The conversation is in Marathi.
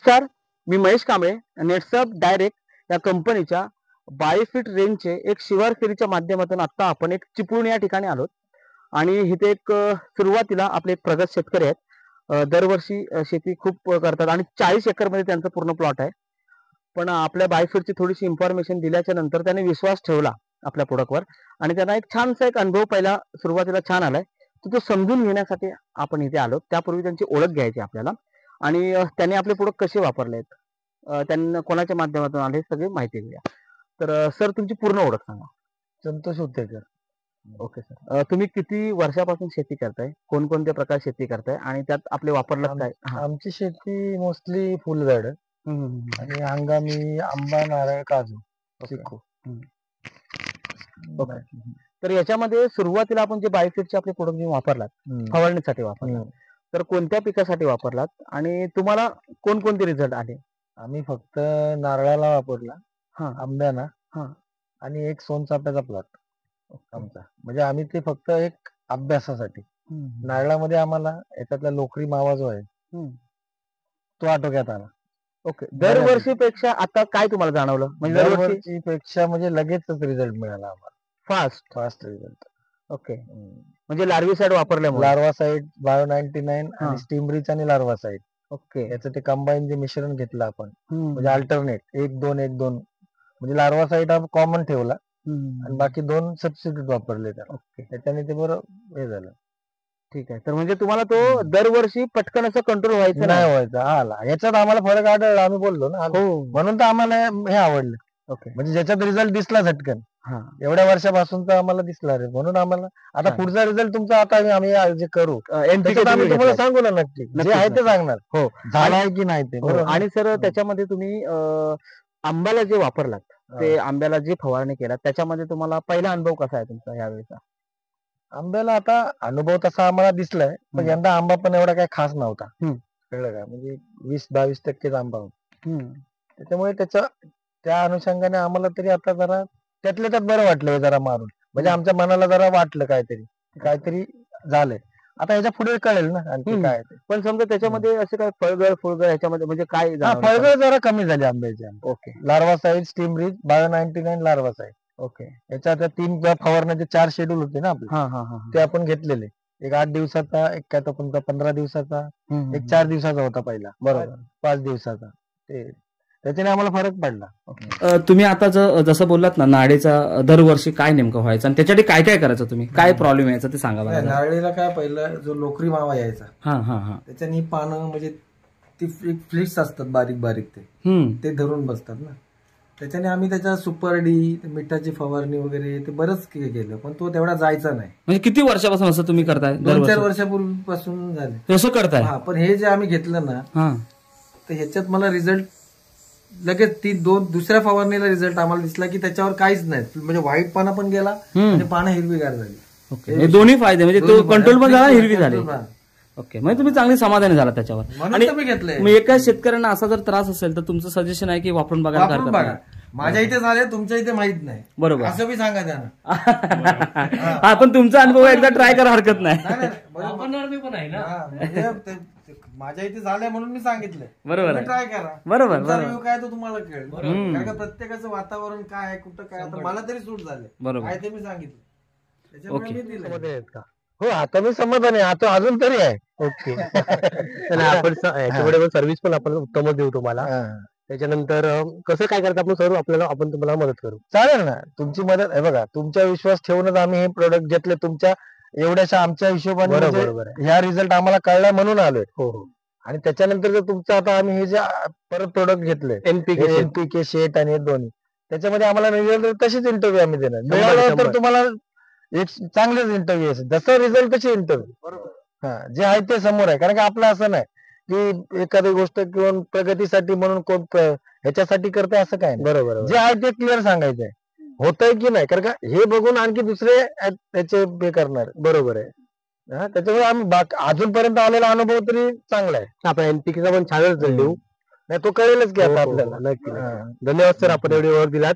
नमस्कार, मी महेश कांबळे. नेटसप डायरेक्ट या कंपनीच्या बायोफिट रेंजचे एक शिवार फेरीच्या माध्यमातून आता आपण एक चिपळूण या ठिकाणी आलोत आणि इथे एक सुरुवातीला आपले एक प्रगत शेतकरी आहेत. दरवर्षी शेती खूप करतात आणि 40 एकरमध्ये त्यांचा पूर्ण प्लॉट आहे. पण आपल्या बायोफिटची थोडीशी इन्फॉर्मेशन दिल्याच्या नंतर त्याने विश्वास ठेवला आपल्या प्रोडक्टवर आणि त्यांना एक छानसा एक अनुभव पहिला सुरुवातीला छान आलाय. तो समजून घेण्यासाठी आपण इथे आलो. त्यापूर्वी त्यांची ओळख घ्यायची आपल्याला आणि त्यांनी आपले प्रोडक्ट कसे वापरलेत, त्यांना कोणाच्या माध्यमातून आले, हे सगळी माहिती घेऊया. तर सर तुमची पूर्ण ओळख सांगा. संतोष उत्तेकर. Okay sir. तुम्ही किती वर्षापासून शेती करताय, कोणकोणत्या प्रकार शेती करताय आणि त्यात आपले वापरलं काय? आमची शेती मोस्टली फुलझाड आणि हंगामी आंबा, नारळ, काजू, चिकू. ओके. तर याच्यामध्ये सुरुवातीला आपण जे बायोफिटचे आपले प्रोडक्ट वापरलात, फवारणीसाठी वापरलात, तर कोणत्या पिकासाठी वापरलात आणि तुम्हाला कोणकोणते रिझल्ट आले? आम्ही फक्त नारळाला वापरला, आंब्याना आणि एक सोनचाफ्याचा प्लॉट आमचा. म्हणजे आम्ही ते फक्त एक अभ्यासासाठी. नारळामध्ये आम्हाला याच्यातला लोकरी मावा जो आहे तो आटोक्यात आला. ओके. दरवर्षीपेक्षा आता काय तुम्हाला जाणवलं? म्हणजे दरवर्षीपेक्षा म्हणजे लगेचच रिझल्ट मिळाला आम्हाला. Fast result. ओके. म्हणजे लार्विसाइड वापरल्यामुळे? लार्वासाइड, बायो 99 आणि स्टीमरीच आणि लार्वासाइड. ओके. याचं ते कंबाईन जे मिश्रण घेतलं आपण, म्हणजे अल्टरनेट 1-2-1-2, म्हणजे लार्वासाइड हा कॉमन ठेवला आणि बाकी 2 सबस्टिट्यूट वापरले त्याला. ओके. त्याच्याने ते बरं हे झालं. ठीक आहे. तर म्हणजे तुम्हाला तो दरवर्षी पटकन असं कंट्रोल व्हायचं नाही व्हायचा आला. याच्यात आम्हाला फरक आढळला, आम्ही बोललो ना, म्हणून तर आम्हाला हे आवडलं. ओके. म्हणजे ज्याच्यात रिझल्ट दिसला झटकन, एवढ्या वर्षापासून तर आम्हाला दिसला रे, म्हणून आम्हाला आता पुढचा रिझल्ट तुमचा आता आम्ही जे करू आम्ही तुम्हाला सांगू ना, नक्की जे आहे ते सांगणार. हो, झालाय की नाही ते. आणि सर त्याच्यामध्ये तुम्ही आंब्याला जे वापरलात, ते आंब्याला जे फवारणी केला, त्याच्यामध्ये तुम्हाला पहिला अनुभव कसा आहे तुमचा यावेळेचा? आंब्याला आता अनुभव तसा आम्हाला दिसलाय, पण यंदा आंबा पण एवढा काही खास नव्हता. कळलं का? म्हणजे 20-22% आंबा होता. त्याच्यामुळे त्या अनुषंगाने आम्हाला तरी आता जरा त्यातल्या त्यात बरं वाटलं जरा मारून. म्हणजे आमच्या मनाला जरा वाटलं काहीतरी झालंय. आता याच्या पुढे कळेल ना आणखी काय. पण समजा त्याच्यामध्ये असे काय फळगळ ह्याच्यामध्ये म्हणजे काय? फळगळ जरा कमी झाली आंब्याची. ओके. लार्वासाइड, स्टीमरीच, बायो 99, लार्वासाइड. ओके. याच्या त्या 3 फवारण्याचे 4 शेड्यूल होते ना आपले, ते आपण घेतलेले. एक 8 दिवसाचा, एक काय तो 15 दिवसाचा, एक 4 दिवसाचा होता पहिला, बरोबर, 5 दिवसाचा. ते त्याच्याने आम्हाला फरक पडला. तुम्ही आता जसं बोललात ना, नाळीचा दरवर्षी काय नेमकं व्हायचं आणि त्याच्यासाठी काय काय करायचं, तुम्ही काय प्रॉब्लेम यायचा ते सांगा मला. नारळीला काय पहिलं जो लोकरी मावा यायचा, त्याच्यानी पानं म्हणजे ती फ्लिट्स असतात बारीक बारीक, ते धरून बसतात ना. त्याच्याने आम्ही त्याच्या सुपर डी, मिठाची फवारणी वगैरे ते बरंच केलं, पण तो तेवढा जायचा नाही. म्हणजे किती वर्षापासून असं तुम्ही करताय? 2-4 वर्षापूर्वीपासून झाले तसं करताय. पण हे जे आम्ही घेतलं ना, तर ह्याच्यात मला रिझल्ट लगेच दुसऱ्या फवारणीला रिझल्ट आम्हाला दिसला की त्याच्यावर काहीच नाही, म्हणजे व्हाईट पाना पण गेला आणि पानं हिरवीगार झाली. ओके. दोन्ही फायदे, म्हणजे तो कंट्रोल पण झाला, हिरवी झाली. ओके. म्हणजे तुम्ही चांगली समाधानी झाला त्याच्यावर. आणि मग एका शेतकऱ्यांना असा जर त्रास असेल तर तुमचं सजेशन आहे की वापरून बघा. माझ्या इथे झाले, तुमच्या इथे माहित नाही, बरोबर, असं बी सांगा त्यांना. हा, पण तुमचा अनुभव एकदा ट्राय करा, हरकत नाही. माझ्या इथे झालंय म्हणून मी सांगितलंय, बरोबर, ट्राय करा. बरोबर, काय तो तुम्हाला कळेल. कारण का प्रत्येकाचं वातावरण काय आहे, कुठं काय, मला तरी सूट झाले, बरोबर, ते मी सांगितलं. हो, आता मी समाधानी आहे, आता अजून तरी आहे. ओके. आपण याच्यापुढे सर्व्हिस पण आपण उत्तमच देऊ तुम्हाला. त्याच्यानंतर कसं काय करता आपण सर, आपण तुम्हाला मदत करू. चालेल ना, तुमची मदत आहे. बघा, तुमचा विश्वास ठेवूनच आम्ही हे प्रोडक्ट घेतले, तुमच्या एवढ्याशा आमच्या हिशोबाने ह्या रिझल्ट आम्हाला कळला म्हणून आलोय. हो. आणि त्याच्यानंतर जर तुमचं आता आम्ही हे जे परत प्रोडक्ट घेतले, एनपीके शेट आणि हे दोन्ही, त्याच्यामध्ये आम्हाला रिझल्ट तशीच इंटरव्ह्यू आम्ही देणार. मिळालं तर तुम्हाला एक चांगलेच इंटरव्ह्यू असेल, जसं रिझल्ट तसे इंटरव्ह्यू. जे आहे ते समोर आहे. कारण की आपलं असं नाही की एखादी गोष्ट किंवा प्रगतीसाठी म्हणून कोण ह्याच्यासाठी करते असं काय नाही. बरोबर, जे आहे ते क्लिअर सांगायचंय, होतंय की नाही. कारण का हे बघून आणखी दुसरे त्याचे हे करणार. बरोबर आहे. त्याच्यामुळे आम्ही अजूनपर्यंत आलेला अनुभव तरी चांगला आहे. आपण एनपीकेचा पण छानच देऊ, नाही तो कळेलच की आता आपल्याला. नक्की. धन्यवाद सर, आपण एवढी ओळख दिलात.